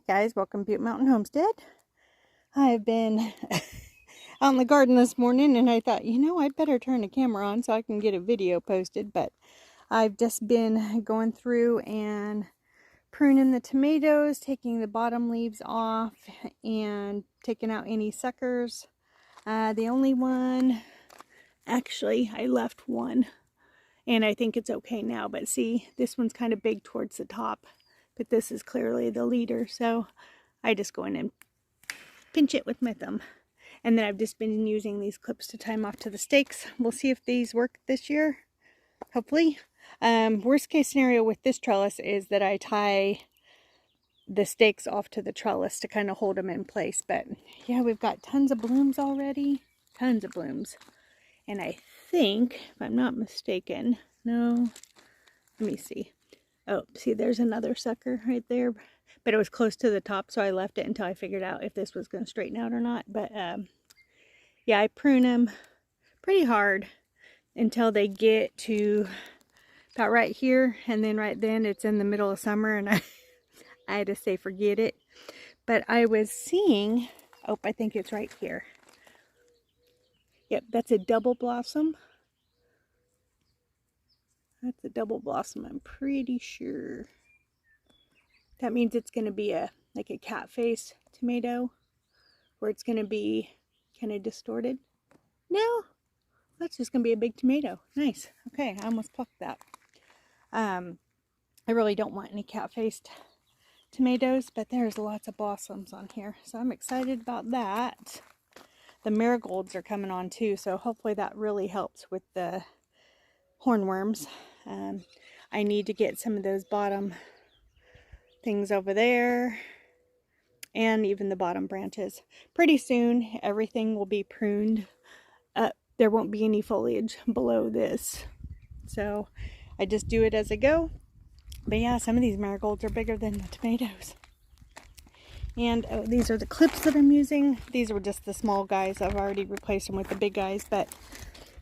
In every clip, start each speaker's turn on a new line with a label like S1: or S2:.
S1: guys, welcome to Butte Mountain Homestead. I've been out in the garden this morning and I thought, I'd better turn the camera on so I can get a video posted, but I've just been going through and pruning the tomatoes, taking the bottom leaves off and taking out any suckers. The only one, actually I left one and I think it's okay now, but see, this one's kind of big towards the top. But this is clearly the leader, so I just go in and pinch it with my thumb. And then I've just been using these clips to tie them off to the stakes. We'll see if these work this year, hopefully. Worst case scenario with this trellis is that I tie the stakes off to the trellis to kind of hold them in place. But yeah, we've got tons of blooms already. Tons of blooms. And I think, if I'm not mistaken, no, let me see. Oh, see, there's another sucker right there, but it was close to the top, so I left it until I figured out if this was going to straighten out or not. But yeah, I prune them pretty hard until they get to about right here, and then right then it's in the middle of summer, and I had to say forget it. But I was seeing, oh, I think it's right here. Yep, that's a double blossom. That's a double blossom, I'm pretty sure. That means it's going to be like a cat face tomato, or it's going to be kind of distorted. No, that's just going to be a big tomato. Nice. Okay, I almost plucked that. I really don't want any cat faced tomatoes, but there's lots of blossoms on here, so I'm excited about that. The marigolds are coming on too, so hopefully that really helps with the hornworms. I need to get some of those bottom things over there and even the bottom branches. Pretty soon everything will be pruned up. There won't be any foliage below this, so I just do it as I go. But yeah, some of these marigolds are bigger than the tomatoes. And oh, these are the clips that I'm using. These were just the small guys. I've already replaced them with the big guys, but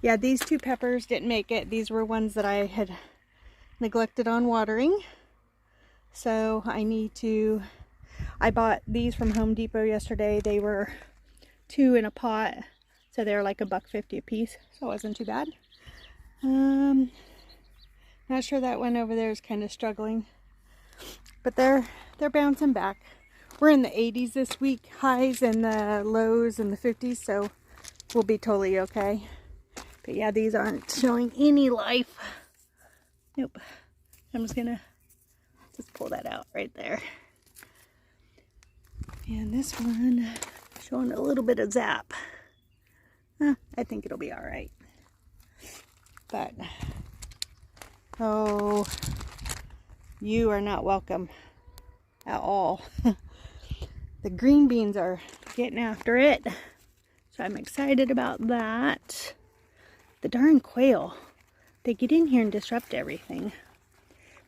S1: yeah, these two peppers didn't make it. These were ones that I had neglected on watering. So I bought these from Home Depot yesterday. They were 2 in a pot. So they're like $1.50 a piece. So it wasn't too bad. Not sure that one over there is kind of struggling. But they're bouncing back. We're in the 80s this week. Highs and the lows in the 50s. So we'll be totally okay. But yeah, these aren't showing any life. Nope. I'm just gonna pull that out right there. And this one showing a little bit of zap. I think it'll be all right. But oh, you are not welcome at all. The green beans are getting after it, so I'm excited about that. The darn quail, they get in here and disrupt everything.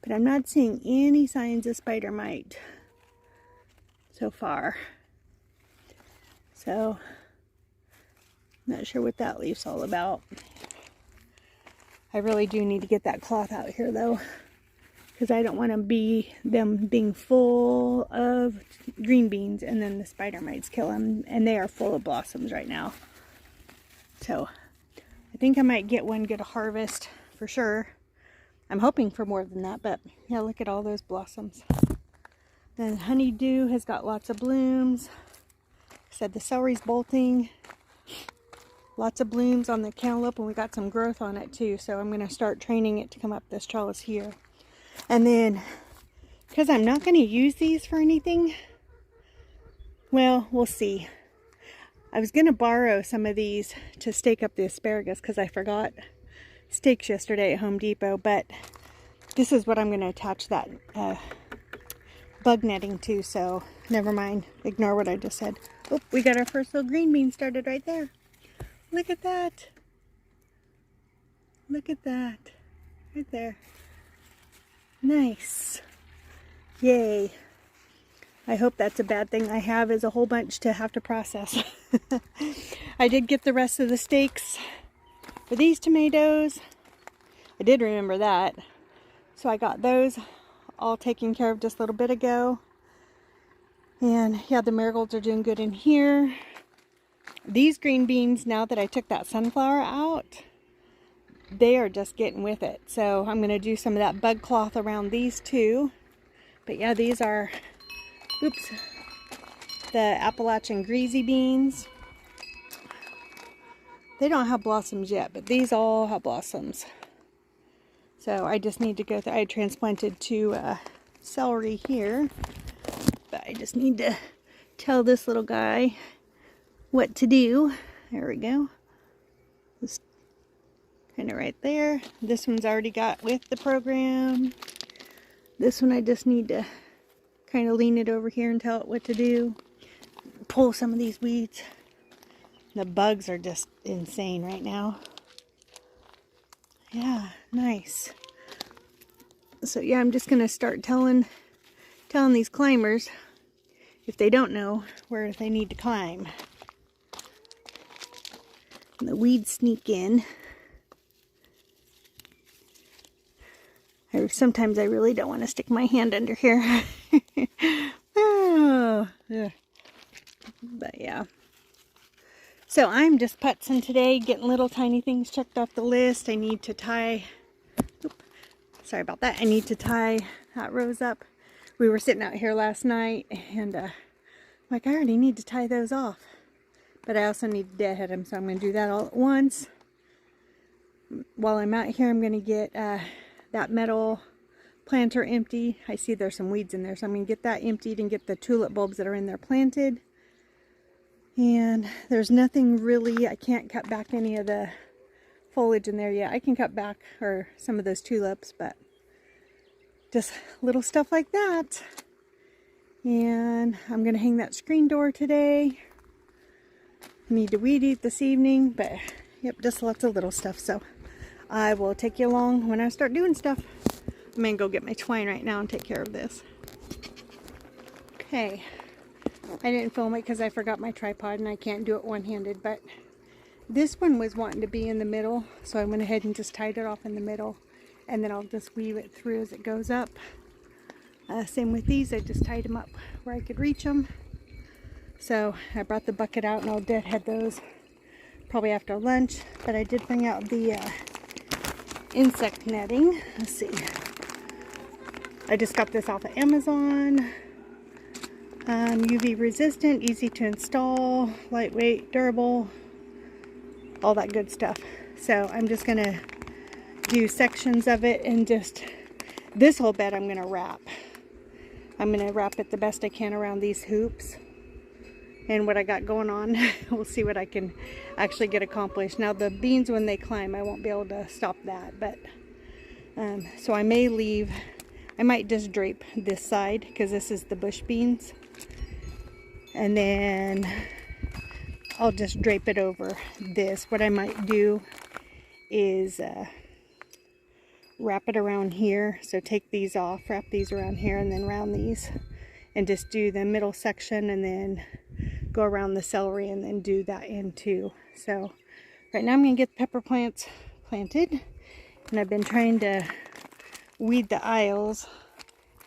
S1: But I'm not seeing any signs of spider mite so far. So, not sure what that leaf's all about. I really do need to get that cloth out here though, because I don't want them being full of green beans and then the spider mites kill them. And they are full of blossoms right now. So, I think I might get one good harvest for sure. I'm hoping for more than that, but yeah, look at all those blossoms. The honeydew has got lots of blooms. Like I said, the celery's bolting. Lots of blooms on the cantaloupe, and we got some growth on it too, so I'm going to start training it to come up this trellis here. And then, because I'm not going to use these for anything, well, we'll see. I was going to borrow some of these to stake up the asparagus because I forgot stakes yesterday at Home Depot, but this is what I'm going to attach that bug netting to, so never mind. Ignore what I just said. Oh, we got our first little green bean started right there. Look at that. Look at that. Right there. Nice. Yay. I hope that's a bad thing. I have is a whole bunch to have to process. I did get the rest of the stakes for these tomatoes. I did remember that. So I got those all taken care of just a little bit ago. And yeah, the marigolds are doing good in here. These green beans, now that I took that sunflower out, they are just getting with it. So I'm going to do some of that bug cloth around these too. But yeah, these are, oops, the Appalachian greasy beans. They don't have blossoms yet, but these all have blossoms. So I just need to go through. I transplanted two celery here, but I just need to tell this little guy what to do. There we go. Just kind of right there. This one's already got with the program. This one I just need to kind of lean it over here and tell it what to do. Pull some of these weeds. The bugs are just insane right now. Yeah, nice. So yeah, I'm just gonna start telling these climbers, if they don't know, where they need to climb. And the weeds sneak in. Sometimes I really don't want to stick my hand under here. Oh, yeah. But yeah. So I'm just putzing today, getting little tiny things checked off the list. I need to tie, sorry about that. I need to tie that rose up. We were sitting out here last night and like I already need to tie those off. But I also need to deadhead them, so I'm going to do that all at once. While I'm out here, I'm going to get that metal planter empty. I see there's some weeds in there, so I'm going to get that emptied and get the tulip bulbs that are in there planted. And there's nothing really, I can't cut back any of the foliage in there yet. I can cut back or some of those tulips, but just little stuff like that. And I'm going to hang that screen door today. I need to weed eat this evening, but yep, just lots of little stuff. So I will take you along when I start doing stuff. I'm going to go get my twine right now and take care of this. Okay. I didn't film it because I forgot my tripod and I can't do it one-handed, but this one was wanting to be in the middle, so I went ahead and just tied it off in the middle, and then I'll just weave it through as it goes up. Same with these, I just tied them up where I could reach them. So I brought the bucket out and I'll deadhead those probably after lunch, but I did bring out the insect netting. Let's see. I just got this off of Amazon. UV resistant, easy to install, lightweight, durable, all that good stuff. So I'm just going to do sections of it and just, this whole bed I'm going to wrap. I'm going to wrap it the best I can around these hoops. And what I got going on, we'll see what I can actually get accomplished. Now the beans, when they climb, I won't be able to stop that, but so I may leave, I might just drape this side because this is the bush beans, and then I'll just drape it over this. What I might do is wrap it around here, so take these off, wrap these around here, and then round these, and just do the middle section, and then go around the celery and then do that end too. So right now I'm going to get the pepper plants planted, and I've been trying to weed the aisles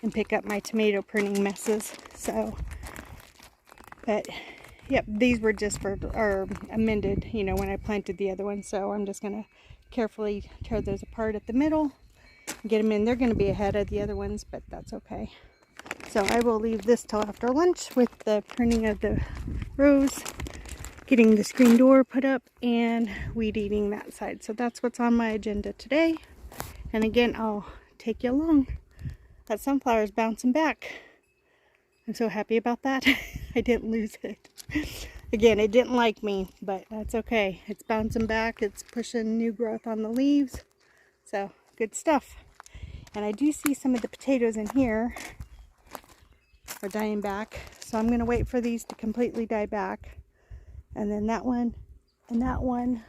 S1: and pick up my tomato pruning messes. So, but yep, these were just for, or amended, you know, when I planted the other one. So I'm just going to carefully tear those apart at the middle, get them in. They're going to be ahead of the other ones, but that's okay. So I will leave this till after lunch with the pruning of the rose, getting the screen door put up, and weed eating that side. So that's what's on my agenda today. And again, I'll take you along. That sunflower is bouncing back. I'm so happy about that. I didn't lose it. Again, it didn't like me, but that's okay. It's bouncing back. It's pushing new growth on the leaves. So good stuff. And I do see some of the potatoes in here are dying back, so I'm going to wait for these to completely die back, and then that one and that one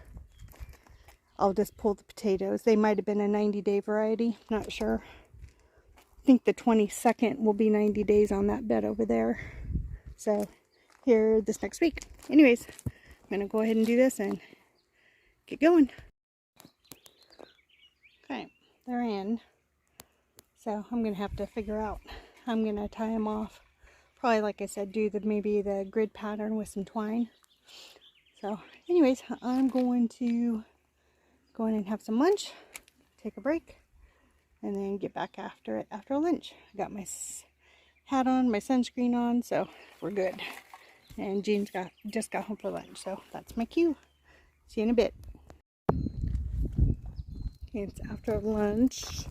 S1: I'll just pull the potatoes. They might have been a 90-day variety, not sure. I think the 22nd will be 90 days on that bed over there, so here this next week. Anyways, I'm going to go ahead and do this and get going. Okay, they're in, so I'm going to have to figure out, I'm going to tie them off probably, like I said, do maybe the grid pattern with some twine. So anyways, I'm going to go in and have some lunch, take a break, and then get back after it after lunch. I got my hat on, my sunscreen on, so we're good. And Jean's just got home for lunch, so that's my cue. See you in a bit. It's after lunch,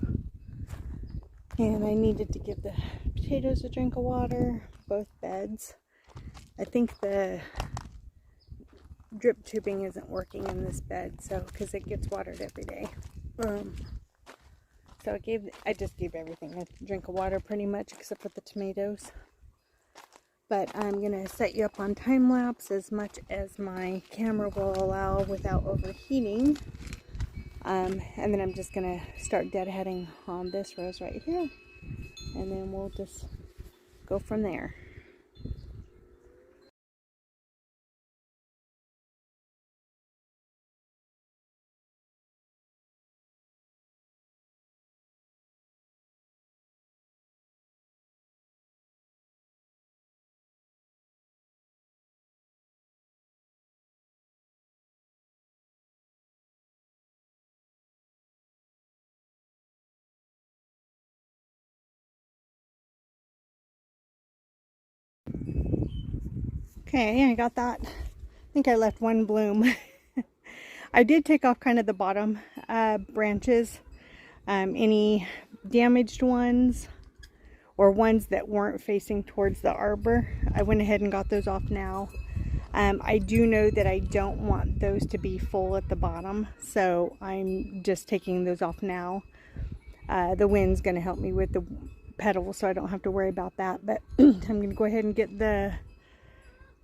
S1: and I needed to give the potatoes a drink of water, both beds. I think the drip tubing isn't working in this bed, so because it gets watered every day. So I just gave everything a drink of water pretty much, except for the tomatoes. But I'm gonna set you up on time lapse as much as my camera will allow without overheating. And then I'm just gonna start deadheading on this rose right here, and then we'll just go from there. Okay, I got that. I think I left one bloom. I did take off kind of the bottom branches, any damaged ones or ones that weren't facing towards the arbor. I went ahead and got those off now. I do know that I don't want those to be full at the bottom, so I'm just taking those off now. The wind's going to help me with the petals, so I don't have to worry about that. But I'm going to go ahead and get the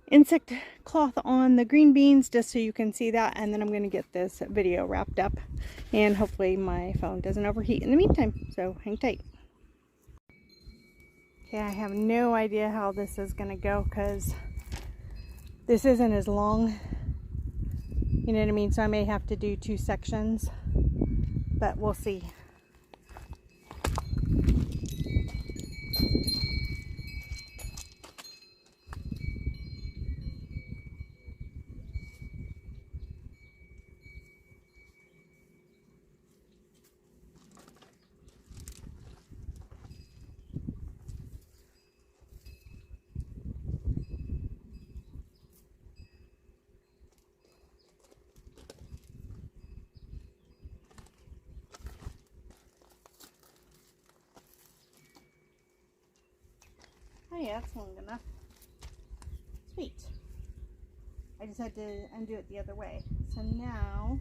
S1: insect cloth on the green beans just so you can see that, and then I'm going to get this video wrapped up, and hopefully my phone doesn't overheat in the meantime, so hang tight. Okay, I have no idea how this is going to go because this isn't as long, you know what I mean, so I may have to do 2 sections, but we'll see. Oh yeah, that's long enough. Sweet. I just had to undo it the other way. So now,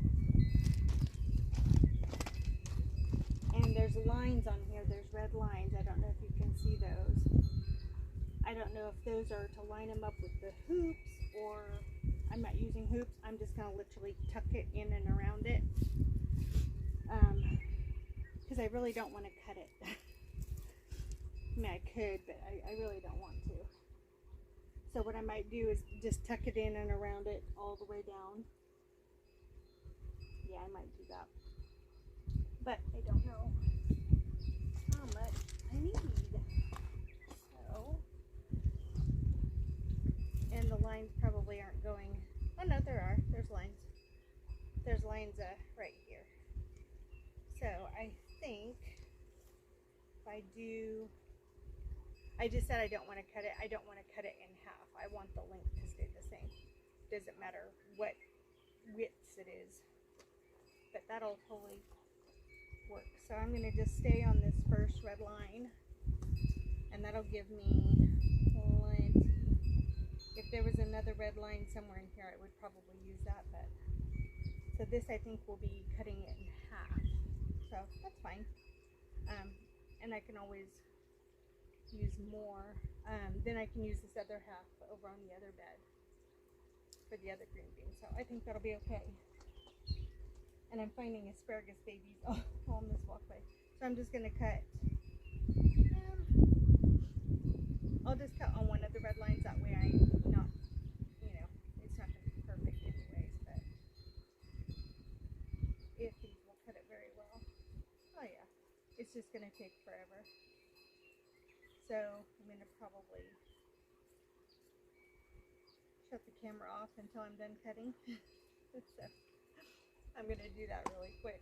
S1: and there's lines on here, there's red lines. I don't know if you can see those. I don't know if those are to line them up with the hoops, or I'm not using hoops. I'm just going to literally tuck it in and around it. Because I really don't want to cut it. I mean, I could, but I really don't want to. So what I might do is just tuck it in and around it all the way down. Yeah, I might do that. But I don't know how much I need. So, and the lines probably aren't going, oh no, there are. There's lines. There's lines right here. So I think if I do, I just said I don't want to cut it. I don't want to cut it in half. I want the length to stay the same. Doesn't matter what widths it is. But that'll totally work. So I'm going to just stay on this first red line. And that'll give me plenty. If there was another red line somewhere in here, I would probably use that. But so this, I think, will be cutting it in half. So that's fine. And I can always use more. Then I can use this other half over on the other bed for the other green beans. So I think that'll be okay. And I'm finding asparagus babies all on this walkway. So I'm just going to cut. I'll just cut on one of the red lines. That way I'm not, you know, it's not going to be perfect anyways. But if these will cut it very well. Oh yeah. It's just going to take forever. So I'm going to probably shut the camera off until I'm done cutting. So I'm going to do that really quick.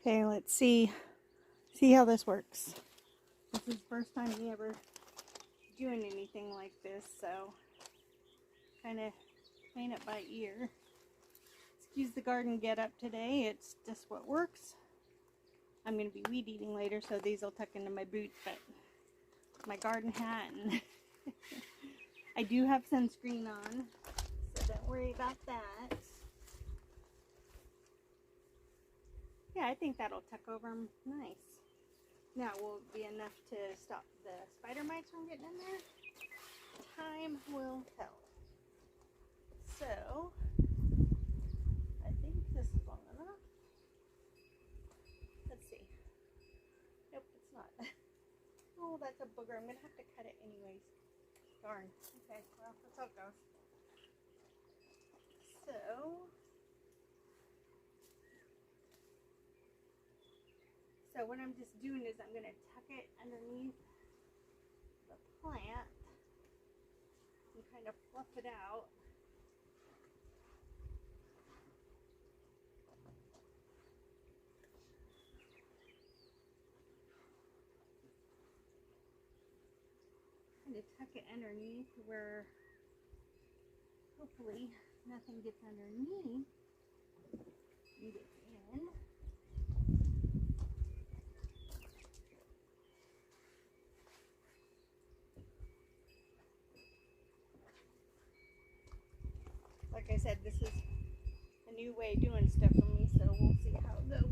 S1: Okay, let's see how this works. This is the first time me ever doing anything like this, so kind of playing it by ear. Excuse the garden get up today, it's just what works. I'm going to be weed eating later, so these will tuck into my boots, but my garden hat, and I do have sunscreen on, so don't worry about that. Yeah, I think that'll tuck over them nice. Now, will it be enough to stop the spider mites from getting in there? Time will tell. So, I think this is long enough. Let's see. Nope, it's not. Oh, that's a booger. I'm going to have to cut it anyways. Darn. Okay, well, that's how it goes. So what I'm just doing is I'm going to tuck it underneath the plant and kind of fluff it out. Kind of tuck it underneath where hopefully nothing gets underneath and gets in. Like I said, this is a new way of doing stuff for me, so we'll see how it goes.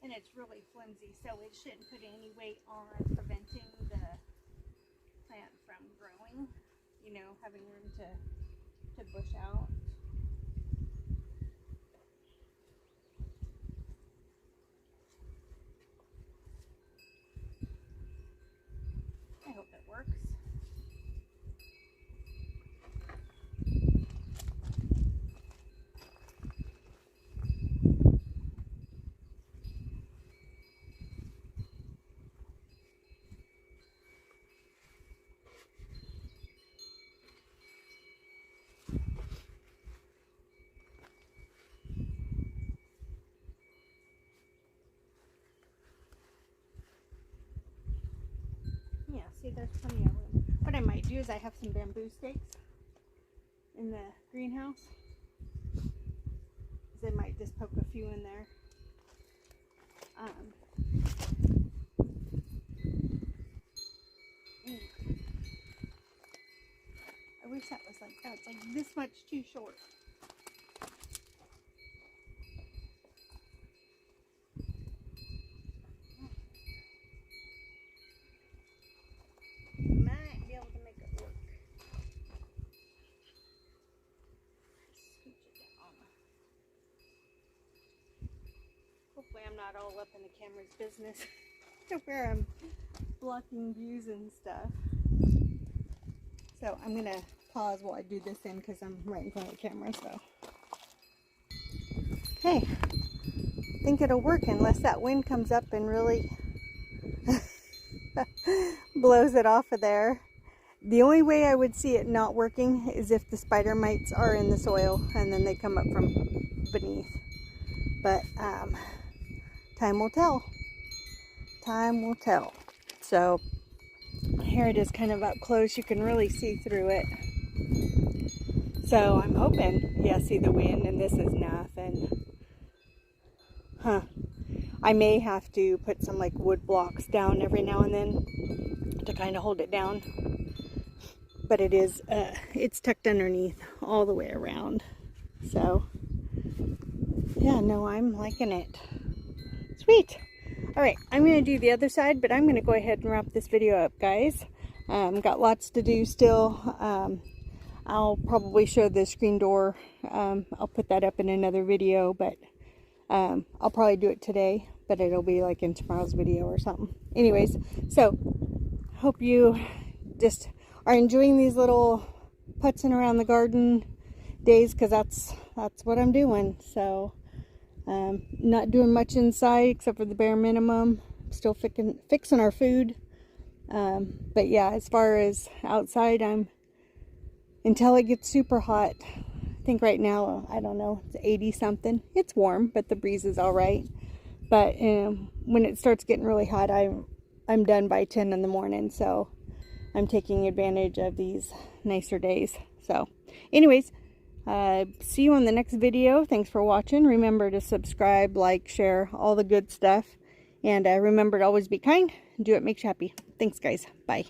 S1: And it's really flimsy, so it shouldn't put any weight on preventing the plant from growing, you know, having room to bush out. I hope it works. Yeah, see, there's plenty of room. What I might do is I have some bamboo stakes in the greenhouse. I might just poke a few in there. I wish that was like that. It's like this much too short. Might be able to make it work. Scooch it down. Hopefully I'm not all up in the camera's business to where I'm blocking views and stuff. So I'm going to pause while I do this in because I'm right in front of the camera. So, okay, I think it'll work unless that wind comes up and really blows it off of there. The only way I would see it not working is if the spider mites are in the soil and then they come up from beneath. But time will tell. Time will tell. So here it is kind of up close. You can really see through it. So I'm hoping, yeah, see the wind, and this is nothing. I may have to put some like wood blocks down every now and then to kind of hold it down. But it is, it's tucked underneath all the way around. So, yeah, no, I'm liking it. Sweet. All right, I'm going to do the other side, but I'm going to go ahead and wrap this video up, guys. Got lots to do still. I'll probably show the screen door. I'll put that up in another video, but I'll probably do it today, but it'll be like in tomorrow's video or something. Anyways, so hope you just are enjoying these little putzing around the garden days, because that's what I'm doing. So not doing much inside except for the bare minimum. Still fixing our food. But yeah, as far as outside, until it gets super hot. I think right now, I don't know, it's 80 something. It's warm, but the breeze is all right. But when it starts getting really hot, I'm done by 10 in the morning. So I'm taking advantage of these nicer days. So anyways, see you on the next video. Thanks for watching. Remember to subscribe, like, share, all the good stuff. And remember to always be kind. Do what makes you happy. Thanks, guys. Bye.